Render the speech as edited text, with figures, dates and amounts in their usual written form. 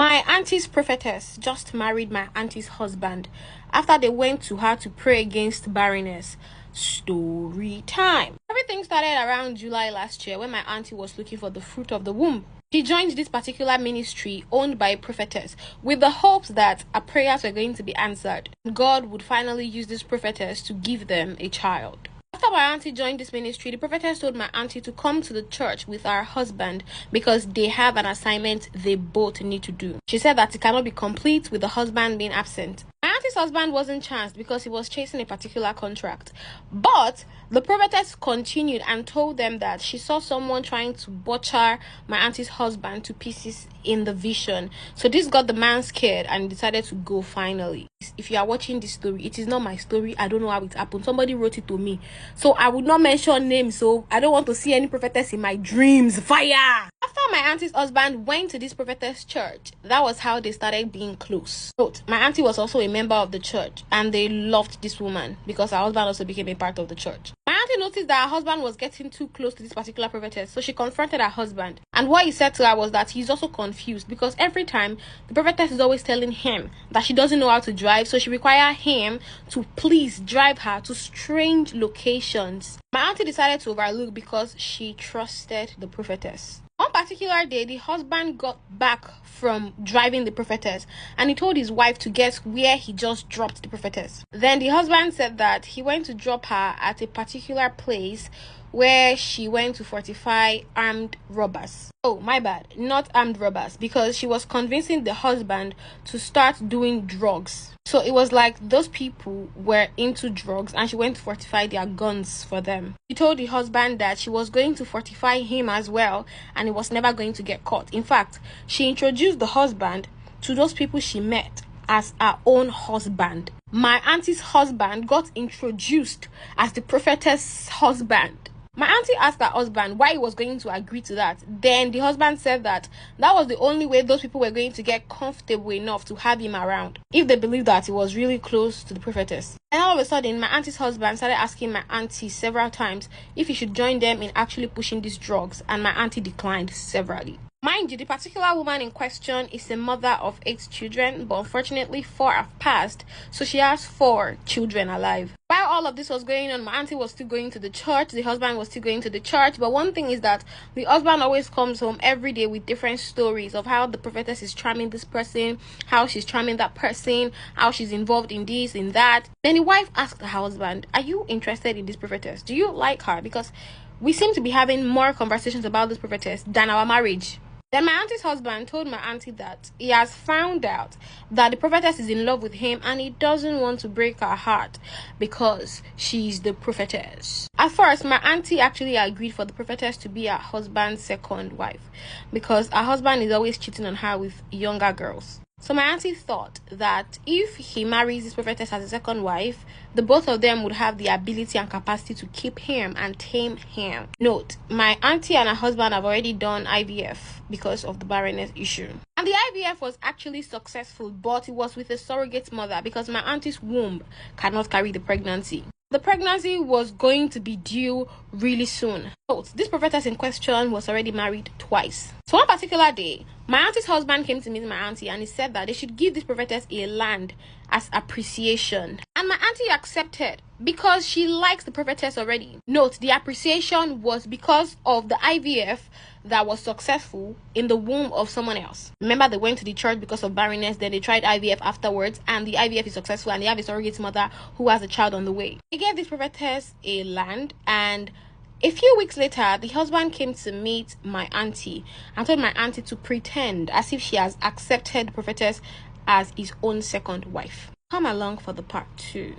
My auntie's prophetess just married my auntie's husband after they went to her to pray against barrenness. Story time. Everything started around July last year when my auntie was looking for the fruit of the womb. She joined this particular ministry owned by a prophetess with the hopes that her prayers were going to be answered. God would finally use this prophetess to give them a child. After my auntie joined this ministry, the prophetess told my auntie to come to the church with her husband because they have an assignment they both need to do. She said that it cannot be complete with the husband being absent. My auntie's husband wasn't chanced because he was chasing a particular contract. But the prophetess continued and told them that she saw someone trying to butcher my auntie's husband to pieces in the vision. So this got the man scared and decided to go finally. If you are watching this story, it is not my story. I don't know how it happened. Somebody wrote it to me. So I would not mention names. So I don't want to see any prophetess in my dreams. Fire! After my auntie's husband went to this prophetess church, that was how they started being close. Note, my auntie was also a member of the church and they loved this woman because her husband also became a part of the church. My auntie noticed that her husband was getting too close to this particular prophetess, so she confronted her husband. And what he said to her was that he's also confused because every time the prophetess is always telling him that she doesn't know how to drive, so she required him to please drive her to strange locations. My auntie decided to overlook because she trusted the prophetess. One particular day, the husband got back from driving the prophetess and he told his wife to guess where he just dropped the prophetess. Then the husband said that he went to drop her at a particular place where she went to fortify armed robbers. Oh, my bad, not armed robbers, because she was convincing the husband to start doing drugs. So it was like those people were into drugs and she went to fortify their guns for them. She told the husband that she was going to fortify him as well and he was never going to get caught. In fact, she introduced the husband to those people she met as her own husband. My auntie's husband got introduced as the prophetess' husband. My auntie asked her husband why he was going to agree to that. Then the husband said that that was the only way those people were going to get comfortable enough to have him around, if they believed that he was really close to the prophetess. And all of a sudden, my auntie's husband started asking my auntie several times if he should join them in actually pushing these drugs, and my auntie declined severally. Mind you, the particular woman in question is a mother of 8 children, but unfortunately 4 have passed, so she has 4 children alive. While all of this was going on, my auntie was still going to the church, the husband was still going to the church, but one thing is that the husband always comes home every day with different stories of how the prophetess is charming this person, how she's charming that person, how she's involved in this, in that. Then the wife asked her husband, "Are you interested in this prophetess? Do you like her? Because we seem to be having more conversations about this prophetess than our marriage." Then my auntie's husband told my auntie that he has found out that the prophetess is in love with him and he doesn't want to break her heart because she's the prophetess. At first, my auntie actually agreed for the prophetess to be her husband's second wife because her husband is always cheating on her with younger girls. So my auntie thought that if he marries this prophetess as a second wife, the both of them would have the ability and capacity to keep him and tame him. Note, my auntie and her husband have already done IVF because of the barrenness issue. And the IVF was actually successful, but it was with a surrogate mother because my auntie's womb cannot carry the pregnancy. The pregnancy was going to be due really soon. Note, this prophetess in question was already married twice. So one particular day, my auntie's husband came to meet my auntie and he said that they should give this prophetess a land as appreciation. And my auntie accepted because she likes the prophetess already. Note, the appreciation was because of the IVF that was successful in the womb of someone else. Remember, they went to the church because of barrenness, then they tried IVF afterwards, and the IVF is successful, and they have a surrogate mother who has a child on the way. They gave this prophetess a land, and a few weeks later, the husband came to meet my auntie and told my auntie to pretend as if she has accepted the prophetess as his own second wife. Come along for the part 2.